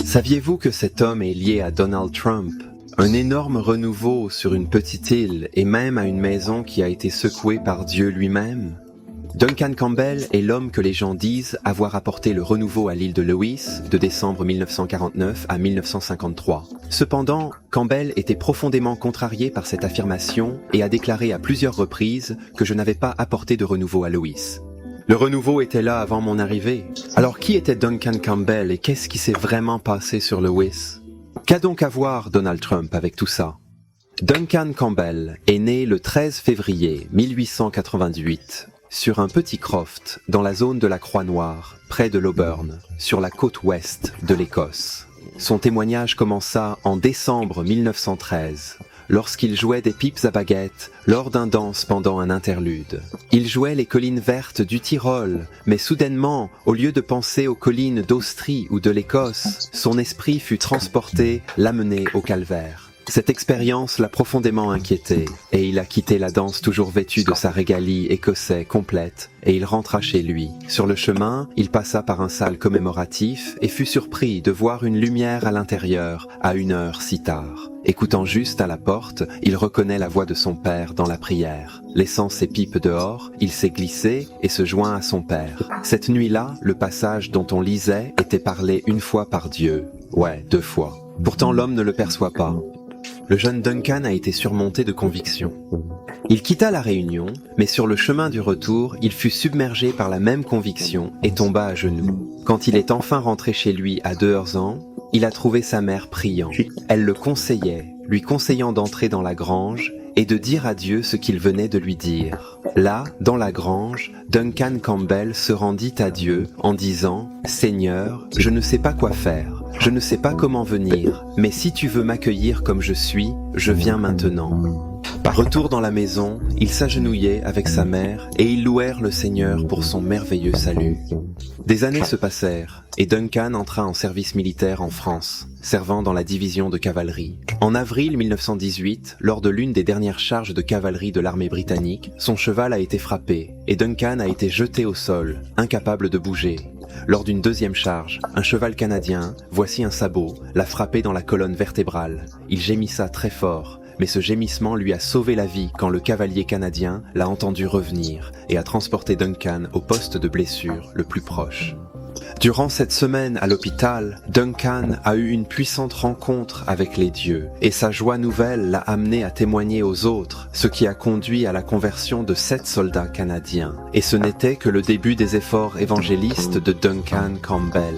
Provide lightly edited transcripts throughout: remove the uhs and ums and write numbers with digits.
Saviez-vous que cet homme est lié à Donald Trump? Un énorme renouveau sur une petite île et même à une maison qui a été secouée par Dieu lui-même? Duncan Campbell est l'homme que les gens disent avoir apporté le renouveau à l'île de Lewis de décembre 1949 à 1953. Cependant, Campbell était profondément contrarié par cette affirmation et a déclaré à plusieurs reprises que je n'avais pas apporté de renouveau à Lewis. Le renouveau était là avant mon arrivée. Alors qui était Duncan Campbell et qu'est-ce qui s'est vraiment passé sur Lewis? Qu'a donc à voir Donald Trump avec tout ça? Duncan Campbell est né le 13 février 1898 sur un petit croft dans la zone de la Croix-Noire, près de l'Auburn, sur la côte ouest de l'Écosse. Son témoignage commença en décembre 1913, lorsqu'il jouait des pipes à baguettes lors d'un danse pendant un interlude. Il jouait les collines vertes du Tyrol, mais soudainement, au lieu de penser aux collines d'Austrie ou de l'Écosse, son esprit fut transporté, l'amener au calvaire. Cette expérience l'a profondément inquiété, et il a quitté la danse toujours vêtu de sa régalie écossais complète, et il rentra chez lui. Sur le chemin, il passa par un salle commémoratif et fut surpris de voir une lumière à l'intérieur à une heure si tard. Écoutant juste à la porte, il reconnaît la voix de son père dans la prière. Laissant ses pipes dehors, il s'est glissé et se joint à son père. Cette nuit-là, le passage dont on lisait était parlé une fois par Dieu. Ouais, 2 fois. Pourtant l'homme ne le perçoit pas. Le jeune Duncan a été surmonté de conviction. Il quitta la Réunion, mais sur le chemin du retour, il fut submergé par la même conviction et tomba à genoux. Quand il est enfin rentré chez lui à 2 ans, il a trouvé sa mère priant. Elle le conseillait, lui conseillant d'entrer dans la grange et de dire à Dieu ce qu'il venait de lui dire. Là, dans la grange, Duncan Campbell se rendit à Dieu en disant « Seigneur, je ne sais pas quoi faire, je ne sais pas comment venir, mais si tu veux m'accueillir comme je suis, je viens maintenant. » Par retour dans la maison, il s'agenouillait avec sa mère et ils louèrent le Seigneur pour son merveilleux salut. Des années se passèrent et Duncan entra en service militaire en France, servant dans la division de cavalerie. En avril 1918, lors de l'une des dernières charges de cavalerie de l'armée britannique, son cheval a été frappé et Duncan a été jeté au sol, incapable de bouger. Lors d'une deuxième charge, un cheval canadien, voici un sabot, l'a frappé dans la colonne vertébrale. Il gémissa très fort, mais ce gémissement lui a sauvé la vie quand le cavalier canadien l'a entendu revenir et a transporté Duncan au poste de blessure le plus proche. Durant cette semaine à l'hôpital, Duncan a eu une puissante rencontre avec les dieux et sa joie nouvelle l'a amené à témoigner aux autres, ce qui a conduit à la conversion de 7 soldats canadiens. Et ce n'était que le début des efforts évangélistes de Duncan Campbell.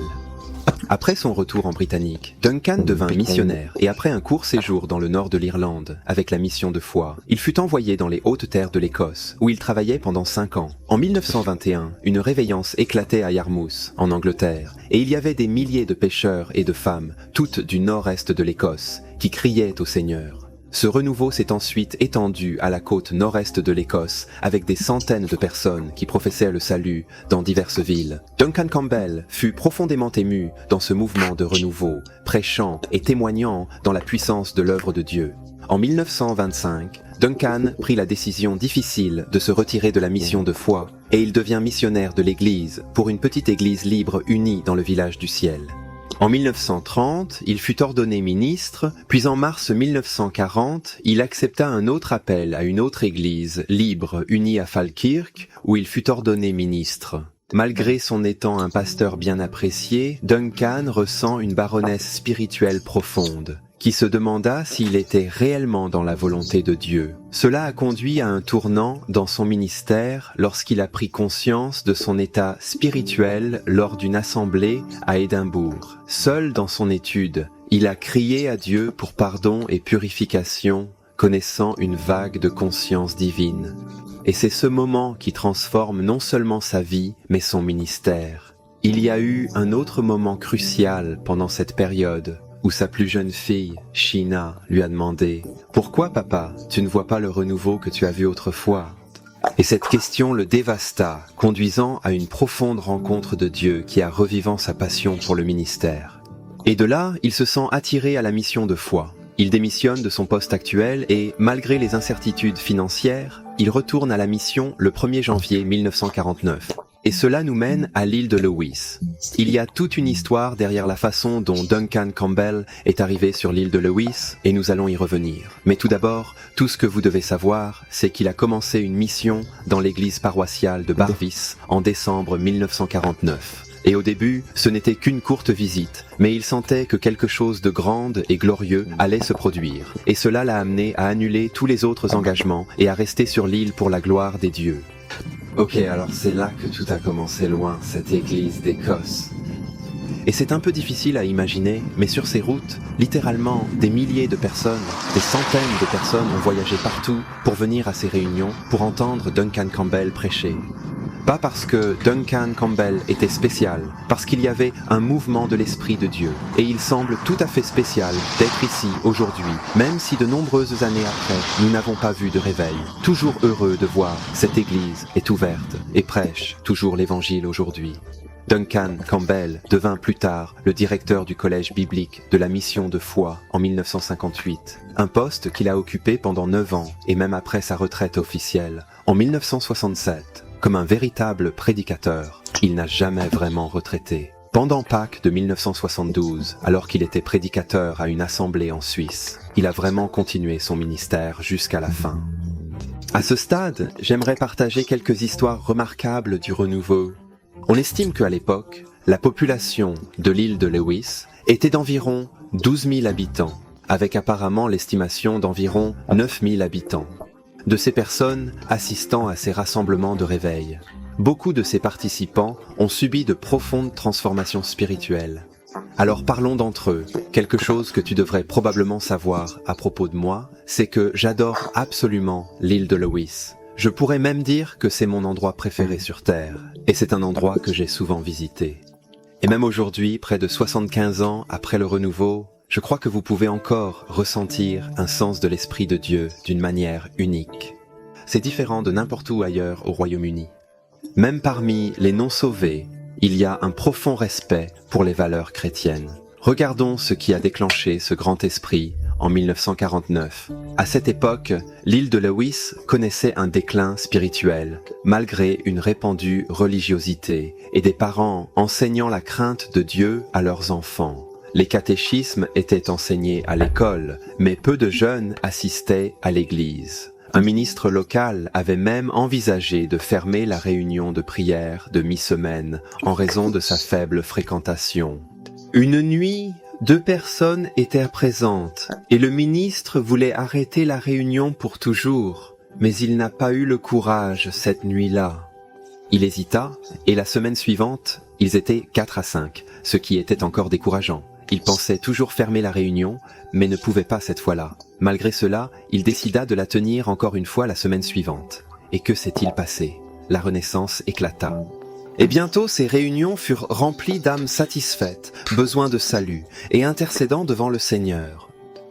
Après son retour en Britannique, Duncan devint missionnaire et après un court séjour dans le nord de l'Irlande, avec la mission de foi, il fut envoyé dans les hautes terres de l'Écosse, où il travaillait pendant 5 ans. En 1921, une réveillance éclatait à Yarmouth, en Angleterre, et il y avait des milliers de pêcheurs et de femmes, toutes du nord-est de l'Écosse, qui criaient au Seigneur. Ce renouveau s'est ensuite étendu à la côte nord-est de l'Écosse, avec des centaines de personnes qui professaient le salut dans diverses villes. Duncan Campbell fut profondément ému dans ce mouvement de renouveau, prêchant et témoignant dans la puissance de l'œuvre de Dieu. En 1925, Duncan prit la décision difficile de se retirer de la mission de foi, et il devient missionnaire de l'Église pour une petite église libre unie dans le village du ciel. En 1930, il fut ordonné ministre, puis en mars 1940, il accepta un autre appel à une autre église, libre, unie à Falkirk, où il fut ordonné ministre. Malgré son étant un pasteur bien apprécié, Duncan ressent une baronnesse spirituelle profonde, qui se demanda s'il était réellement dans la volonté de Dieu. Cela a conduit à un tournant dans son ministère lorsqu'il a pris conscience de son état spirituel lors d'une assemblée à Édimbourg. Seul dans son étude, il a crié à Dieu pour pardon et purification, connaissant une vague de conscience divine. Et c'est ce moment qui transforme non seulement sa vie, mais son ministère. Il y a eu un autre moment crucial pendant cette période, où sa plus jeune fille, Sheena, lui a demandé « Pourquoi, papa, tu ne vois pas le renouveau que tu as vu autrefois ?» Et cette question le dévasta, conduisant à une profonde rencontre de Dieu qui a revivant sa passion pour le ministère. Et de là, il se sent attiré à la mission de foi. Il démissionne de son poste actuel et, malgré les incertitudes financières, il retourne à la mission le 1er janvier 1949. Et cela nous mène à l'île de Lewis. Il y a toute une histoire derrière la façon dont Duncan Campbell est arrivé sur l'île de Lewis, et nous allons y revenir. Mais tout d'abord, tout ce que vous devez savoir, c'est qu'il a commencé une mission dans l'église paroissiale de Barvis en décembre 1949. Et au début, ce n'était qu'une courte visite, mais il sentait que quelque chose de grand et glorieux allait se produire. Et cela l'a amené à annuler tous les autres engagements et à rester sur l'île pour la gloire des dieux. Ok, alors c'est là que tout a commencé loin, cette église d'Écosse. Et c'est un peu difficile à imaginer, mais sur ces routes, littéralement, des milliers de personnes, des centaines de personnes ont voyagé partout pour venir à ces réunions, pour entendre Duncan Campbell prêcher. Pas parce que Duncan Campbell était spécial, parce qu'il y avait un mouvement de l'Esprit de Dieu. Et il semble tout à fait spécial d'être ici aujourd'hui, même si de nombreuses années après, nous n'avons pas vu de réveil. Toujours heureux de voir cette Église est ouverte et prêche toujours l'Évangile aujourd'hui. Duncan Campbell devint plus tard le directeur du collège biblique de la mission de foi en 1958, un poste qu'il a occupé pendant 9 ans et même après sa retraite officielle. En 1967, comme un véritable prédicateur, il n'a jamais vraiment retraité. Pendant Pâques de 1972, alors qu'il était prédicateur à une assemblée en Suisse, il a vraiment continué son ministère jusqu'à la fin. À ce stade, j'aimerais partager quelques histoires remarquables du renouveau. On estime qu'à l'époque, la population de l'île de Lewis était d'environ 12 000 habitants, avec apparemment l'estimation d'environ 9 000 habitants. De ces personnes assistant à ces rassemblements de réveil. Beaucoup de ces participants ont subi de profondes transformations spirituelles. Alors parlons d'entre eux. Quelque chose que tu devrais probablement savoir à propos de moi, c'est que j'adore absolument l'île de Lewis. Je pourrais même dire que c'est mon endroit préféré sur Terre, et c'est un endroit que j'ai souvent visité. Et même aujourd'hui, près de 75 ans après le renouveau, je crois que vous pouvez encore ressentir un sens de l'Esprit de Dieu d'une manière unique. C'est différent de n'importe où ailleurs au Royaume-Uni. Même parmi les non-sauvés, il y a un profond respect pour les valeurs chrétiennes. Regardons ce qui a déclenché ce grand esprit en 1949. À cette époque, l'île de Lewis connaissait un déclin spirituel, malgré une répandue religiosité et des parents enseignant la crainte de Dieu à leurs enfants. Les catéchismes étaient enseignés à l'école, mais peu de jeunes assistaient à l'église. Un ministre local avait même envisagé de fermer la réunion de prière de mi-semaine en raison de sa faible fréquentation. Une nuit, 2 personnes étaient présentes et le ministre voulait arrêter la réunion pour toujours, mais il n'a pas eu le courage cette nuit-là. Il hésita et la semaine suivante, ils étaient 4 à 5, ce qui était encore décourageant. Il pensait toujours fermer la réunion, mais ne pouvait pas cette fois-là. Malgré cela, il décida de la tenir encore une fois la semaine suivante. Et que s'est-il passé? La renaissance éclata. Et bientôt, ces réunions furent remplies d'âmes satisfaites, besoin de salut, et intercédant devant le Seigneur.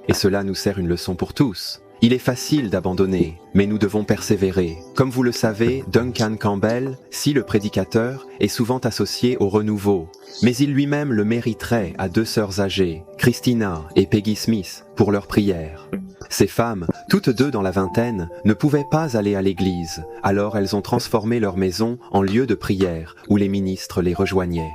Et cela nous sert une leçon pour tous. Il est facile d'abandonner, mais nous devons persévérer. Comme vous le savez, Duncan Campbell, si le prédicateur, est souvent associé au renouveau. Mais il lui-même le mériterait à 2 sœurs âgées, Christina et Peggy Smith, pour leurs prières. Ces femmes, toutes 2 dans la vingtaine, ne pouvaient pas aller à l'église, alors elles ont transformé leur maison en lieu de prière, où les ministres les rejoignaient.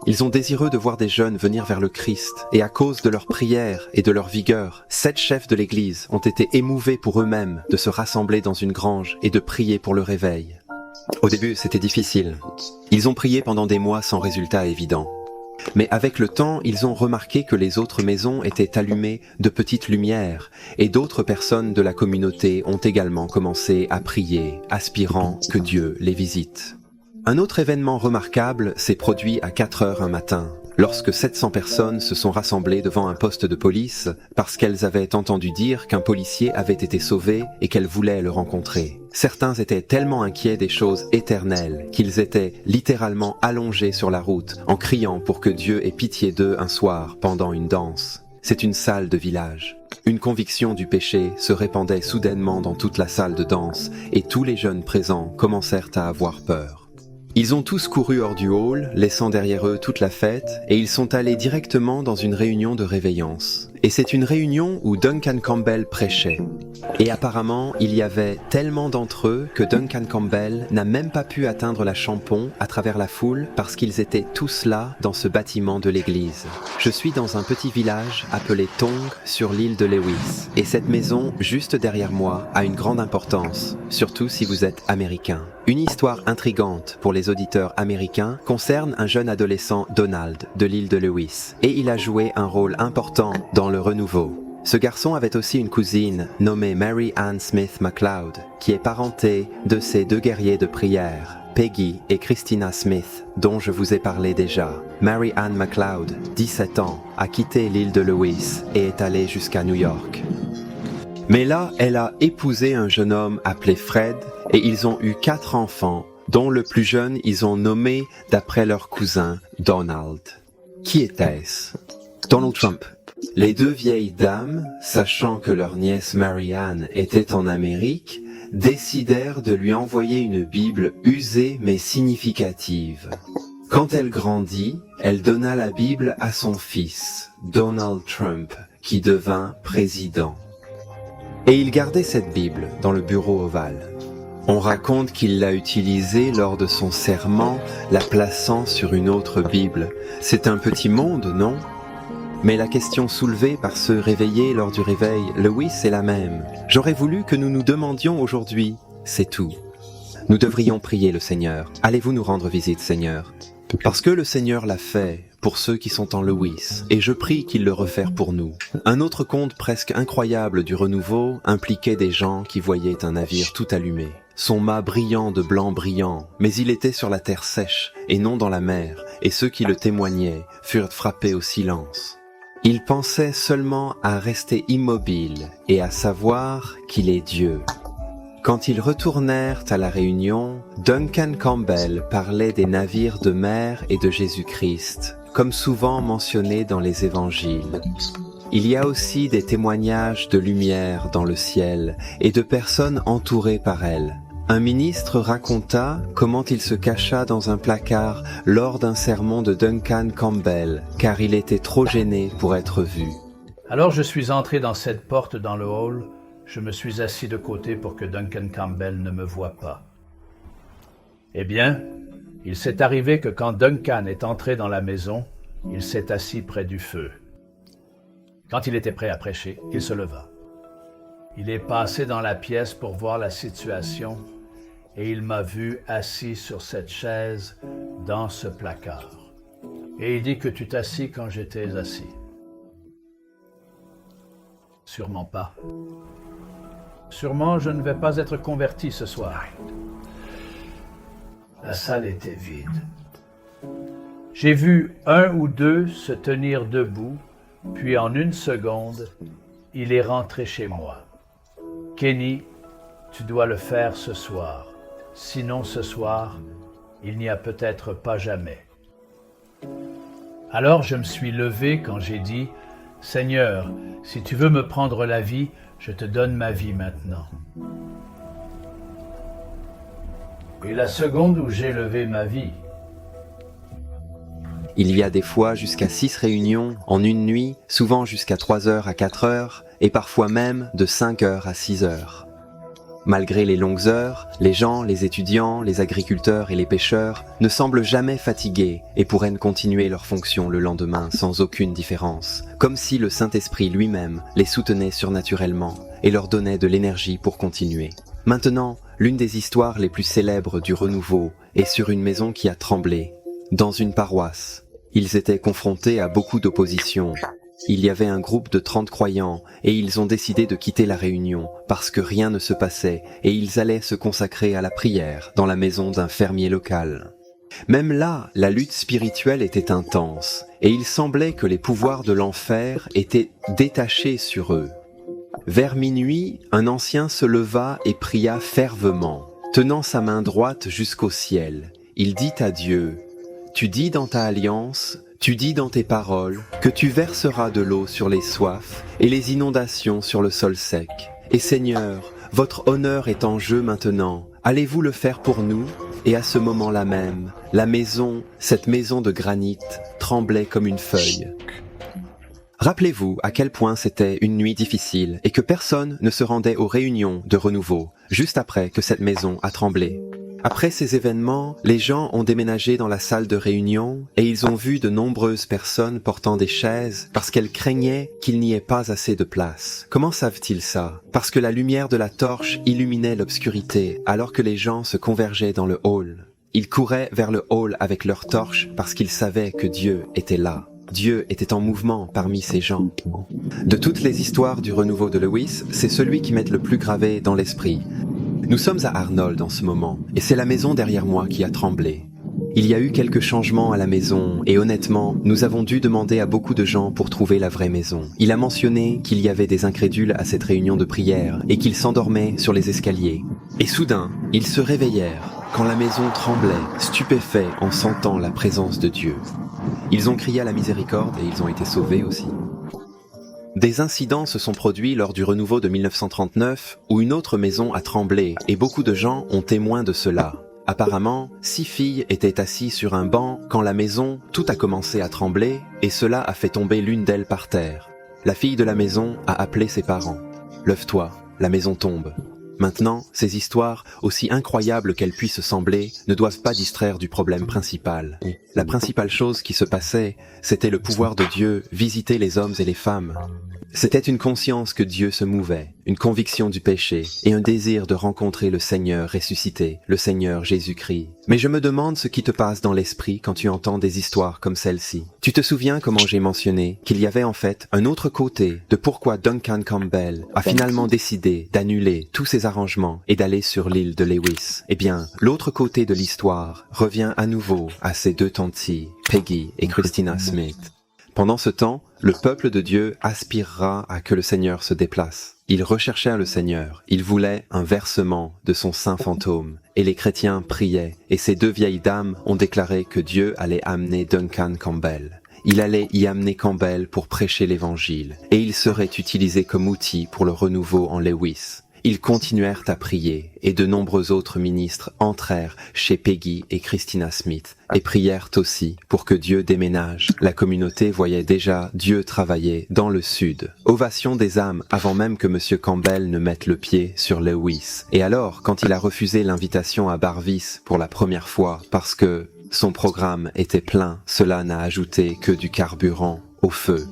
Ils ont désireux de voir des jeunes venir vers le Christ, et à cause de leur prière et de leur vigueur, 7 chefs de l'Église ont été émouvés pour eux-mêmes de se rassembler dans une grange et de prier pour le réveil. Au début, c'était difficile. Ils ont prié pendant des mois sans résultat évident. Mais avec le temps, ils ont remarqué que les autres maisons étaient allumées de petites lumières, et d'autres personnes de la communauté ont également commencé à prier, aspirant que Dieu les visite. Un autre événement remarquable s'est produit à 4 heures un matin, lorsque 700 personnes se sont rassemblées devant un poste de police parce qu'elles avaient entendu dire qu'un policier avait été sauvé et qu'elles voulaient le rencontrer. Certains étaient tellement inquiets des choses éternelles qu'ils étaient littéralement allongés sur la route en criant pour que Dieu ait pitié d'eux un soir pendant une danse. C'est une salle de village. Une conviction du péché se répandait soudainement dans toute la salle de danse et tous les jeunes présents commencèrent à avoir peur. Ils ont tous couru hors du hall, laissant derrière eux toute la fête, et ils sont allés directement dans une réunion de réveillance. Et c'est une réunion où Duncan Campbell prêchait. Et apparemment, il y avait tellement d'entre eux que Duncan Campbell n'a même pas pu atteindre la Champon à travers la foule parce qu'ils étaient tous là dans ce bâtiment de l'église. Je suis dans un petit village appelé Tong sur l'île de Lewis. Et cette maison, juste derrière moi, a une grande importance, surtout si vous êtes américain. Une histoire intrigante pour les auditeurs américains concerne un jeune adolescent Donald de l'île de Lewis. Et il a joué un rôle important dans le renouveau. Ce garçon avait aussi une cousine nommée Mary Ann Smith MacLeod, qui est parentée de ces deux guerriers de prière, Peggy et Christina Smith, dont je vous ai parlé déjà. Mary Ann MacLeod, 17 ans, a quitté l'île de Lewis et est allée jusqu'à New York. Mais là, elle a épousé un jeune homme appelé Fred et ils ont eu 4 enfants, dont le plus jeune ils ont nommé d'après leur cousin Donald. Qui était-ce? Donald Trump. Les deux vieilles dames, sachant que leur nièce Marianne était en Amérique, décidèrent de lui envoyer une Bible usée mais significative. Quand elle grandit, elle donna la Bible à son fils, Donald Trump, qui devint président. Et il gardait cette Bible dans le bureau ovale. On raconte qu'il l'a utilisée lors de son serment, la plaçant sur une autre Bible. C'est un petit monde, non? Mais la question soulevée par ceux réveillés lors du réveil Lewis est la même. J'aurais voulu que nous nous demandions aujourd'hui, c'est tout. Nous devrions prier le Seigneur. Allez-vous nous rendre visite, Seigneur? Parce que le Seigneur l'a fait pour ceux qui sont en Lewis, et je prie qu'il le refaire pour nous. Un autre conte presque incroyable du renouveau impliquait des gens qui voyaient un navire tout allumé. Son mât brillant de blanc brillant, mais il était sur la terre sèche et non dans la mer, et ceux qui le témoignaient furent frappés au silence. Ils pensaient seulement à rester immobiles et à savoir qu'il est Dieu. Quand ils retournèrent à la réunion, Duncan Campbell parlait des navires de mer et de Jésus-Christ, comme souvent mentionné dans les évangiles. Il y a aussi des témoignages de lumière dans le ciel et de personnes entourées par elle. Un ministre raconta comment il se cacha dans un placard lors d'un sermon de Duncan Campbell, car il était trop gêné pour être vu. Alors je suis entré dans cette porte dans le hall, je me suis assis de côté pour que Duncan Campbell ne me voie pas. Eh bien, il s'est arrivé que quand Duncan est entré dans la maison, il s'est assis près du feu. Quand il était prêt à prêcher, il se leva. Il est passé dans la pièce pour voir la situation et il m'a vu assis sur cette chaise dans ce placard. Et il dit que tu t'assis quand j'étais assis. Sûrement pas. Sûrement je ne vais pas être converti ce soir. La salle était vide. J'ai vu un ou deux se tenir debout, puis en une seconde, il est rentré chez moi. Kenny, tu dois le faire ce soir. Sinon ce soir, il n'y a peut-être pas jamais. Alors je me suis levé quand j'ai dit « Seigneur, si tu veux me prendre la vie, je te donne ma vie maintenant. » Et la seconde où j'ai levé ma vie, il y a des fois jusqu'à 6 réunions en une nuit, souvent jusqu'à 3 heures à 4 heures, et parfois même de 5 heures à 6 heures. Malgré les longues heures, les gens, les étudiants, les agriculteurs et les pêcheurs ne semblent jamais fatigués et pourraient continuer leurs fonctions le lendemain sans aucune différence, comme si le Saint-Esprit lui-même les soutenait surnaturellement et leur donnait de l'énergie pour continuer. Maintenant, l'une des histoires les plus célèbres du renouveau est sur une maison qui a tremblé. Dans une paroisse, ils étaient confrontés à beaucoup d'opposition. Il y avait un groupe de 30 croyants et ils ont décidé de quitter la réunion parce que rien ne se passait et ils allaient se consacrer à la prière dans la maison d'un fermier local. Même là, la lutte spirituelle était intense et il semblait que les pouvoirs de l'enfer étaient détachés sur eux. Vers minuit, un ancien se leva et pria fervement, tenant sa main droite jusqu'au ciel. Il dit à Dieu: « Tu dis dans ta alliance, tu dis dans tes paroles, que tu verseras de l'eau sur les soifs et les inondations sur le sol sec. Et Seigneur, votre honneur est en jeu maintenant. Allez-vous le faire pour nous ?» Et à ce moment-là même, la maison, cette maison de granit, tremblait comme une feuille. Rappelez-vous à quel point c'était une nuit difficile et que personne ne se rendait aux réunions de renouveau, juste après que cette maison a tremblé. Après ces événements, les gens ont déménagé dans la salle de réunion et ils ont vu de nombreuses personnes portant des chaises parce qu'elles craignaient qu'il n'y ait pas assez de place. Comment savent-ils ça? Parce que la lumière de la torche illuminait l'obscurité alors que les gens se convergeaient dans le hall. Ils couraient vers le hall avec leurs torches parce qu'ils savaient que Dieu était là. Dieu était en mouvement parmi ces gens. De toutes les histoires du renouveau de Lewis, c'est celui qui m'est le plus gravé dans l'esprit. Nous sommes à Arnold en ce moment, et c'est la maison derrière moi qui a tremblé. Il y a eu quelques changements à la maison, et honnêtement, nous avons dû demander à beaucoup de gens pour trouver la vraie maison. Il a mentionné qu'il y avait des incrédules à cette réunion de prière, et qu'ils s'endormaient sur les escaliers. Et soudain, ils se réveillèrent, quand la maison tremblait, stupéfaits en sentant la présence de Dieu. Ils ont crié à la miséricorde, et ils ont été sauvés aussi. Des incidents se sont produits lors du renouveau de 1939 où une autre maison a tremblé et beaucoup de gens ont témoin de cela. Apparemment, 6 filles étaient assises sur un banc quand la maison, tout a commencé à trembler et cela a fait tomber l'une d'elles par terre. La fille de la maison a appelé ses parents. « Lève-toi, la maison tombe ». Maintenant, ces histoires, aussi incroyables qu'elles puissent sembler, ne doivent pas distraire du problème principal. La principale chose qui se passait, c'était le pouvoir de Dieu visiter les hommes et les femmes. C'était une conscience que Dieu se mouvait, une conviction du péché et un désir de rencontrer le Seigneur ressuscité, le Seigneur Jésus-Christ. Mais je me demande ce qui te passe dans l'esprit quand tu entends des histoires comme celle-ci. Tu te souviens comment j'ai mentionné qu'il y avait en fait un autre côté de pourquoi Duncan Campbell a finalement décidé d'annuler tous ses arrangements et d'aller sur l'île de Lewis. Eh bien, l'autre côté de l'histoire revient à nouveau à ses 2 tantes, Peggy et Christina Smith. Pendant ce temps, le peuple de Dieu aspirera à que le Seigneur se déplace. Ils recherchèrent le Seigneur, ils voulaient un versement de son saint fantôme, et les chrétiens priaient, et ces 2 vieilles dames ont déclaré que Dieu allait amener Duncan Campbell. Il allait y amener Campbell pour prêcher l'évangile, et il serait utilisé comme outil pour le renouveau en Lewis. Ils continuèrent à prier, et de nombreux autres ministres entrèrent chez Peggy et Christina Smith, et prièrent aussi pour que Dieu déménage. La communauté voyait déjà Dieu travailler dans le sud. Ovation des âmes avant même que M. Campbell ne mette le pied sur Lewis. Et alors, quand il a refusé l'invitation à Barvis pour la première fois, parce que son programme était plein, cela n'a ajouté que du carburant au feu.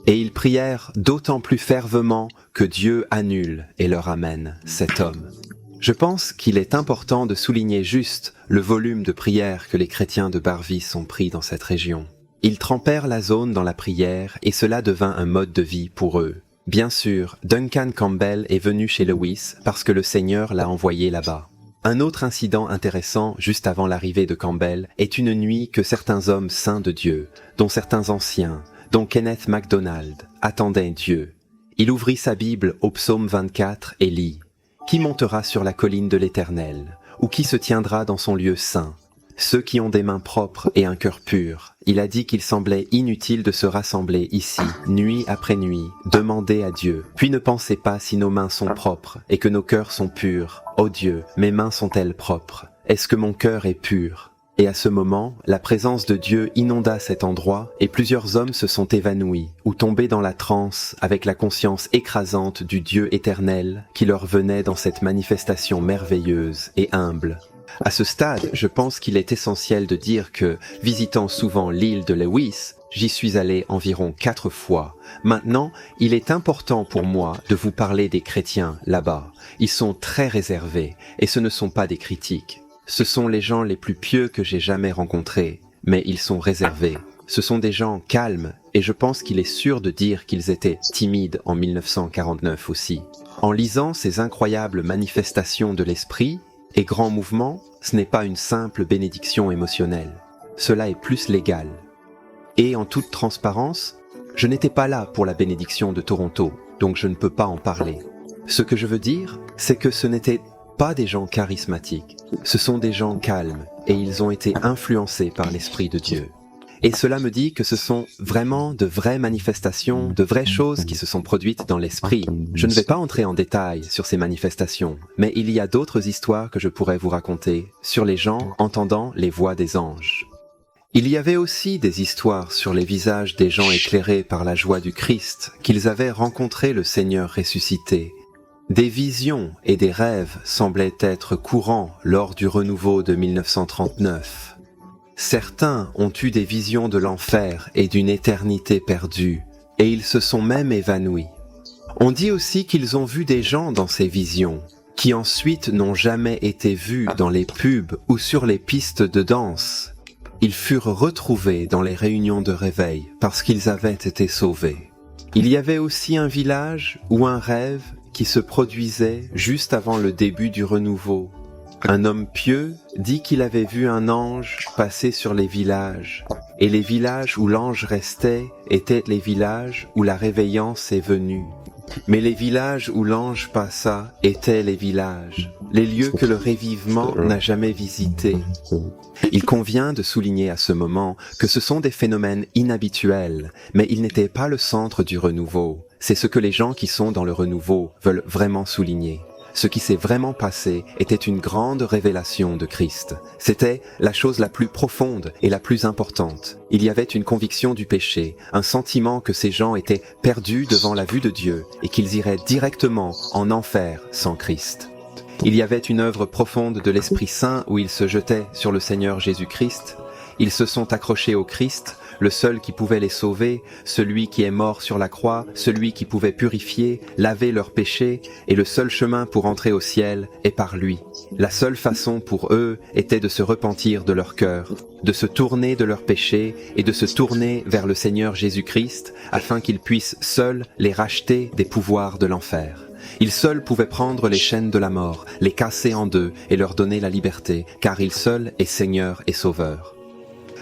Et ils prièrent d'autant plus fervement que Dieu annule et leur amène cet homme. Je pense qu'il est important de souligner juste le volume de prières que les chrétiens de Barvis ont pris dans cette région. Ils trempèrent la zone dans la prière et cela devint un mode de vie pour eux. Bien sûr, Duncan Campbell est venu chez Lewis parce que le Seigneur l'a envoyé là-bas. Un autre incident intéressant juste avant l'arrivée de Campbell est une nuit que certains hommes saints de Dieu, dont certains anciens, dont Kenneth MacDonald, attendait Dieu. Il ouvrit sa Bible au psaume 24 et lit « Qui montera sur la colline de l'Éternel, ou qui se tiendra dans son lieu saint? Ceux qui ont des mains propres et un cœur pur. » Il a dit qu'il semblait inutile de se rassembler ici, nuit après nuit, demander à Dieu. Puis ne pensez pas si nos mains sont propres et que nos cœurs sont purs. Ô Dieu, mes mains sont-elles propres? Est-ce que mon cœur est pur? Et à ce moment, la présence de Dieu inonda cet endroit et plusieurs hommes se sont évanouis ou tombés dans la transe avec la conscience écrasante du Dieu éternel qui leur venait dans cette manifestation merveilleuse et humble. À ce stade, je pense qu'il est essentiel de dire que, visitant souvent l'île de Lewis, j'y suis allé environ 4 fois. Maintenant, il est important pour moi de vous parler des chrétiens là-bas. Ils sont très réservés et ce ne sont pas des critiques. Ce sont les gens les plus pieux que j'ai jamais rencontrés, mais ils sont réservés. Ce sont des gens calmes, et je pense qu'il est sûr de dire qu'ils étaient timides en 1949 aussi. En lisant ces incroyables manifestations de l'esprit et grands mouvements, ce n'est pas une simple bénédiction émotionnelle. Cela est plus légal. Et en toute transparence, je n'étais pas là pour la bénédiction de Toronto, donc je ne peux pas en parler. Ce que je veux dire, c'est que ce n'était pas des gens charismatiques, ce sont des gens calmes et ils ont été influencés par l'Esprit de Dieu. Et cela me dit que ce sont vraiment de vraies manifestations, de vraies choses qui se sont produites dans l'Esprit. Je ne vais pas entrer en détail sur ces manifestations, mais il y a d'autres histoires que je pourrais vous raconter sur les gens entendant les voix des anges. Il y avait aussi des histoires sur les visages des gens éclairés par la joie du Christ, qu'ils avaient rencontré le Seigneur ressuscité. Des visions et des rêves semblaient être courants lors du renouveau de 1939. Certains ont eu des visions de l'enfer et d'une éternité perdue, et ils se sont même évanouis. On dit aussi qu'ils ont vu des gens dans ces visions, qui ensuite n'ont jamais été vus dans les pubs ou sur les pistes de danse. Ils furent retrouvés dans les réunions de réveil parce qu'ils avaient été sauvés. Il y avait aussi un village ou un rêve qui se produisait juste avant le début du renouveau. Un homme pieux dit qu'il avait vu un ange passer sur les villages, et les villages où l'ange restait étaient les villages où la réveillance est venue. Mais les villages où l'ange passa étaient les villages, les lieux que le révivement n'a jamais visités. Il convient de souligner à ce moment que ce sont des phénomènes inhabituels, mais ils n'étaient pas le centre du renouveau. C'est ce que les gens qui sont dans le renouveau veulent vraiment souligner. Ce qui s'est vraiment passé était une grande révélation de Christ. C'était la chose la plus profonde et la plus importante. Il y avait une conviction du péché, un sentiment que ces gens étaient perdus devant la vue de Dieu et qu'ils iraient directement en enfer sans Christ. Il y avait une œuvre profonde de l'Esprit Saint où ils se jetaient sur le Seigneur Jésus-Christ. Ils se sont accrochés au Christ, le seul qui pouvait les sauver, celui qui est mort sur la croix, celui qui pouvait purifier, laver leurs péchés, et le seul chemin pour entrer au ciel est par lui. La seule façon pour eux était de se repentir de leur cœur, de se tourner de leurs péchés et de se tourner vers le Seigneur Jésus-Christ afin qu'il puisse seul les racheter des pouvoirs de l'enfer. Il seul pouvait prendre les chaînes de la mort, les casser en deux et leur donner la liberté, car il seul est Seigneur et Sauveur.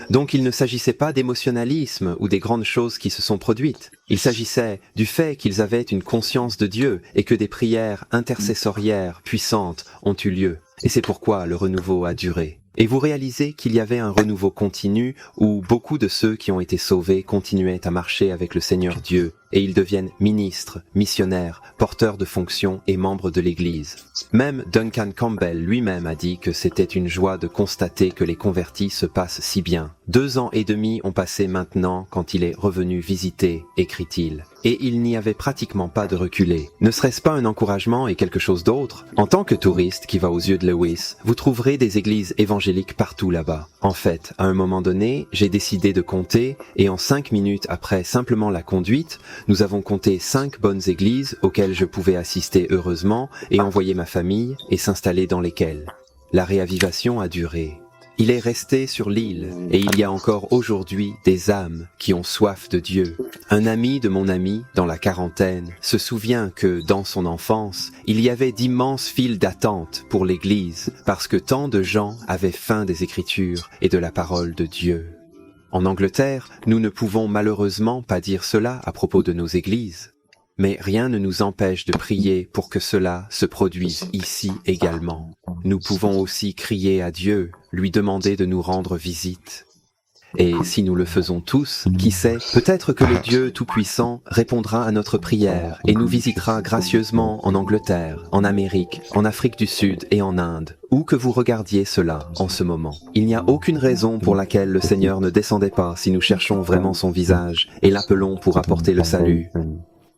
Donc il ne s'agissait pas d'émotionnalisme ou des grandes choses qui se sont produites. Il s'agissait du fait qu'ils avaient une conscience de Dieu et que des prières intercessorières puissantes ont eu lieu. Et c'est pourquoi le renouveau a duré. Et vous réalisez qu'il y avait un renouveau continu où beaucoup de ceux qui ont été sauvés continuaient à marcher avec le Seigneur Dieu et ils deviennent ministres, missionnaires, porteurs de fonctions et membres de l'Église. Même Duncan Campbell lui-même a dit que c'était une joie de constater que les convertis se passent si bien. 2 ans et demi ont passé maintenant quand il est revenu visiter, écrit-il. Et il n'y avait pratiquement pas de reculé. Ne serait-ce pas un encouragement et quelque chose d'autre? En tant que touriste qui va aux yeux de Lewis, vous trouverez des églises évangéliques partout là-bas. En fait, à un moment donné, j'ai décidé de compter et en 5 minutes après simplement la conduite, nous avons compté 5 bonnes églises auxquelles je pouvais assister heureusement et envoyer ma famille et s'installer dans lesquelles. La réavivation a duré. Il est resté sur l'île et il y a encore aujourd'hui des âmes qui ont soif de Dieu. Un ami de mon ami, dans la quarantaine, se souvient que, dans son enfance, il y avait d'immenses files d'attente pour l'église parce que tant de gens avaient faim des Écritures et de la parole de Dieu. En Angleterre, nous ne pouvons malheureusement pas dire cela à propos de nos églises. Mais rien ne nous empêche de prier pour que cela se produise ici également. Nous pouvons aussi crier à Dieu, lui demander de nous rendre visite. Et si nous le faisons tous, qui sait, peut-être que le Dieu Tout-Puissant répondra à notre prière et nous visitera gracieusement en Angleterre, en Amérique, en Afrique du Sud et en Inde, où que vous regardiez cela en ce moment. Il n'y a aucune raison pour laquelle le Seigneur ne descendait pas si nous cherchons vraiment son visage et l'appelons pour apporter le salut.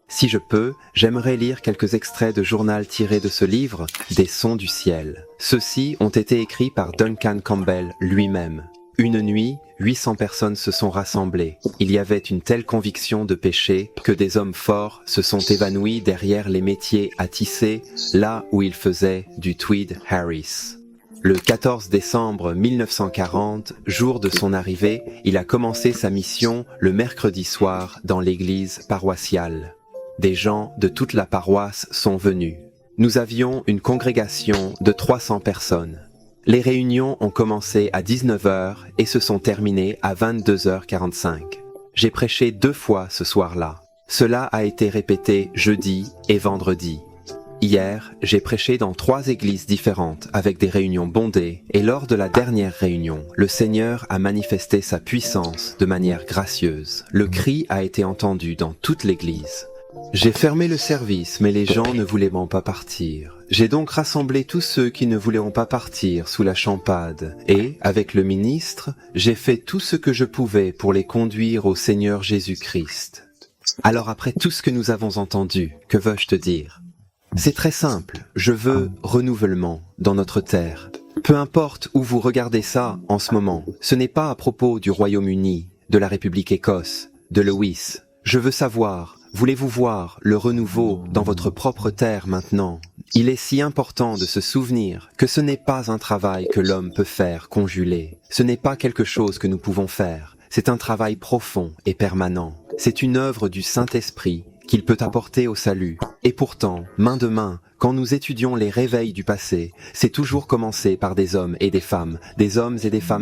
Si je peux, j'aimerais lire quelques extraits de journal tirés de ce livre, Des sons du ciel. Ceux-ci ont été écrits par Duncan Campbell lui-même. Une nuit, 800 personnes se sont rassemblées. Il y avait une telle conviction de péché que des hommes forts se sont évanouis derrière les métiers à tisser, là où ils faisaient du tweed Harris. Le 14 décembre 1940, jour de son arrivée, il a commencé sa mission le mercredi soir dans l'église paroissiale. Des gens de toute la paroisse sont venus. Nous avions une congrégation de 300 personnes. Les réunions ont commencé à 19h et se sont terminées à 22h45. J'ai prêché 2 fois ce soir-là. Cela a été répété jeudi et vendredi. Hier, j'ai prêché dans 3 églises différentes avec des réunions bondées et lors de la dernière réunion, le Seigneur a manifesté sa puissance de manière gracieuse. Le cri a été entendu dans toute l'église. J'ai fermé le service, mais les gens ne voulaient pas partir. J'ai donc rassemblé tous ceux qui ne voulaient pas partir sous la champade, et, avec le ministre, j'ai fait tout ce que je pouvais pour les conduire au Seigneur Jésus-Christ. Alors après tout ce que nous avons entendu, que veux-je te dire? C'est très simple, je veux renouvellement dans notre terre. Peu importe où vous regardez ça en ce moment, ce n'est pas à propos du Royaume-Uni, de la République Écosse, de Lewis. Je veux savoir, voulez-vous voir le renouveau dans votre propre terre maintenant? Il est si important de se souvenir que ce n'est pas un travail que l'homme peut faire conjuler. Ce n'est pas quelque chose que nous pouvons faire. C'est un travail profond et permanent. C'est une œuvre du Saint-Esprit qu'il peut apporter au salut. Et pourtant, main de main, quand nous étudions les réveils du passé, c'est toujours commencé par des hommes et des femmes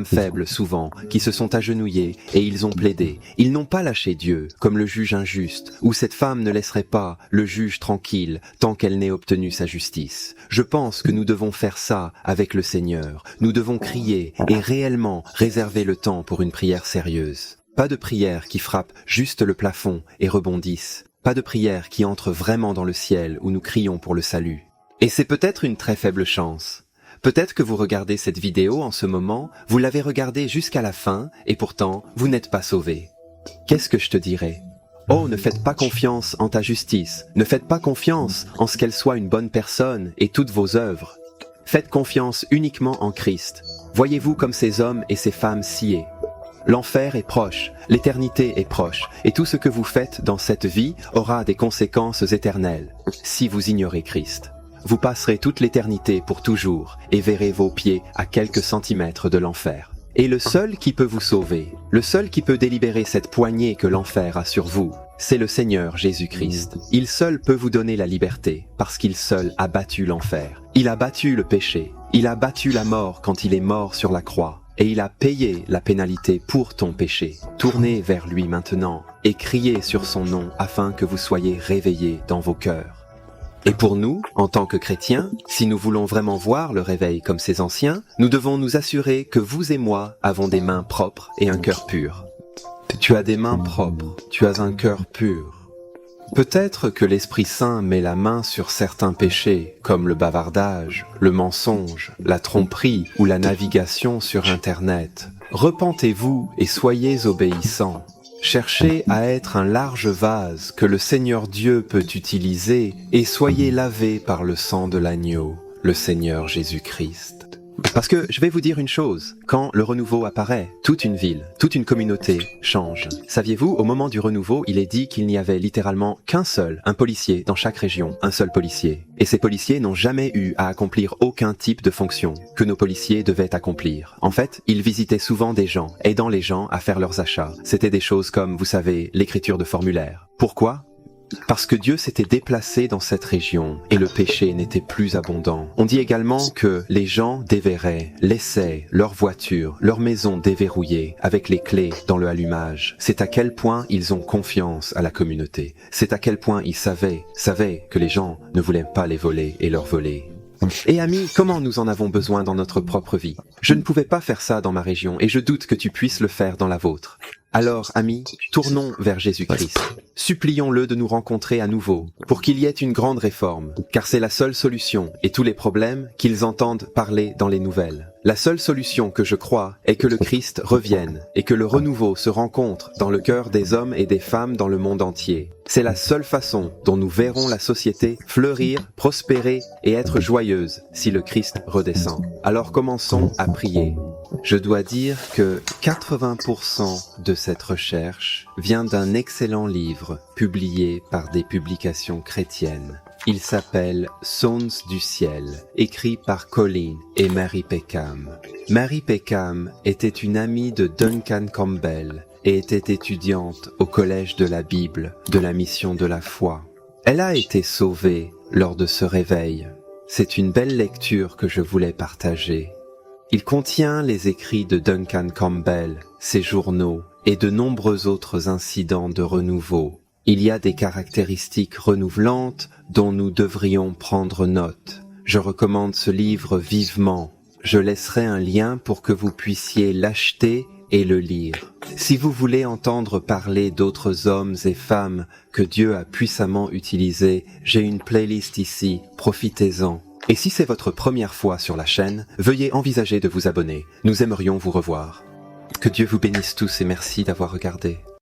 faibles souvent, qui se sont agenouillés et ils ont plaidé. Ils n'ont pas lâché Dieu, comme le juge injuste, ou cette femme ne laisserait pas le juge tranquille tant qu'elle n'ait obtenu sa justice. Je pense que nous devons faire ça avec le Seigneur. Nous devons crier et réellement réserver le temps pour une prière sérieuse. Pas de prière qui frappe juste le plafond et rebondisse. Pas de prière qui entre vraiment dans le ciel où nous crions pour le salut. Et c'est peut-être une très faible chance. Peut-être que vous regardez cette vidéo en ce moment, vous l'avez regardée jusqu'à la fin, et pourtant, vous n'êtes pas sauvé. Qu'est-ce que je te dirais? Oh, ne faites pas confiance en ta justice. Ne faites pas confiance en ce qu'elle soit une bonne personne et toutes vos œuvres. Faites confiance uniquement en Christ. Voyez-vous comme ces hommes et ces femmes sciés. L'enfer est proche, l'éternité est proche, et tout ce que vous faites dans cette vie aura des conséquences éternelles. Si vous ignorez Christ, vous passerez toute l'éternité pour toujours et verrez vos pieds à quelques centimètres de l'enfer. Et le seul qui peut vous sauver, le seul qui peut délibérer cette poignée que l'enfer a sur vous, c'est le Seigneur Jésus-Christ. Il seul peut vous donner la liberté, parce qu'il seul a battu l'enfer. Il a battu le péché, il a battu la mort quand il est mort sur la croix. Et il a payé la pénalité pour ton péché. Tournez vers lui maintenant et criez sur son nom afin que vous soyez réveillés dans vos cœurs. Et pour nous, en tant que chrétiens, si nous voulons vraiment voir le réveil comme ces anciens, nous devons nous assurer que vous et moi avons des mains propres et un cœur pur. Tu as des mains propres, tu as un cœur pur. Peut-être que l'Esprit Saint met la main sur certains péchés, comme le bavardage, le mensonge, la tromperie ou la navigation sur Internet. Repentez-vous et soyez obéissants. Cherchez à être un large vase que le Seigneur Dieu peut utiliser et soyez lavés par le sang de l'agneau, le Seigneur Jésus-Christ. Parce que je vais vous dire une chose, quand le renouveau apparaît, toute une ville, toute une communauté change. Saviez-vous, au moment du renouveau, il est dit qu'il n'y avait littéralement un policier dans chaque région, un seul policier. Et ces policiers n'ont jamais eu à accomplir aucun type de fonction que nos policiers devaient accomplir. En fait, ils visitaient souvent des gens, aidant les gens à faire leurs achats. C'était des choses comme, vous savez, l'écriture de formulaires. Pourquoi ? Parce que Dieu s'était déplacé dans cette région et le péché n'était plus abondant. On dit également que les gens déverraient, laissaient leur voiture, leur maison déverrouillée avec les clés dans le allumage. C'est à quel point ils ont confiance à la communauté. C'est à quel point ils savaient que les gens ne voulaient pas les voler et leur voler. Et amis, comment nous en avons besoin dans notre propre vie? Je ne pouvais pas faire ça dans ma région et je doute que tu puisses le faire dans la vôtre. Alors, amis, tournons vers Jésus-Christ. Supplions-le de nous rencontrer à nouveau, pour qu'il y ait une grande réforme, car c'est la seule solution, et tous les problèmes qu'ils entendent parler dans les nouvelles. La seule solution que je crois est que le Christ revienne, et que le renouveau se rencontre dans le cœur des hommes et des femmes dans le monde entier. C'est la seule façon dont nous verrons la société fleurir, prospérer et être joyeuse si le Christ redescend. Alors commençons à prier. Je dois dire que 80% de cette recherche vient d'un excellent livre publié par des publications chrétiennes. Il s'appelle Sons du ciel, écrit par Colleen et Mary Peckham. Mary Peckham était une amie de Duncan Campbell et était étudiante au Collège de la Bible de la Mission de la foi. Elle a été sauvée lors de ce réveil. C'est une belle lecture que je voulais partager. Il contient les écrits de Duncan Campbell, ses journaux et de nombreux autres incidents de renouveau. Il y a des caractéristiques renouvelantes dont nous devrions prendre note. Je recommande ce livre vivement. Je laisserai un lien pour que vous puissiez l'acheter et le lire. Si vous voulez entendre parler d'autres hommes et femmes que Dieu a puissamment utilisés, j'ai une playlist ici, profitez-en. Et si c'est votre première fois sur la chaîne, veuillez envisager de vous abonner. Nous aimerions vous revoir. Que Dieu vous bénisse tous et merci d'avoir regardé.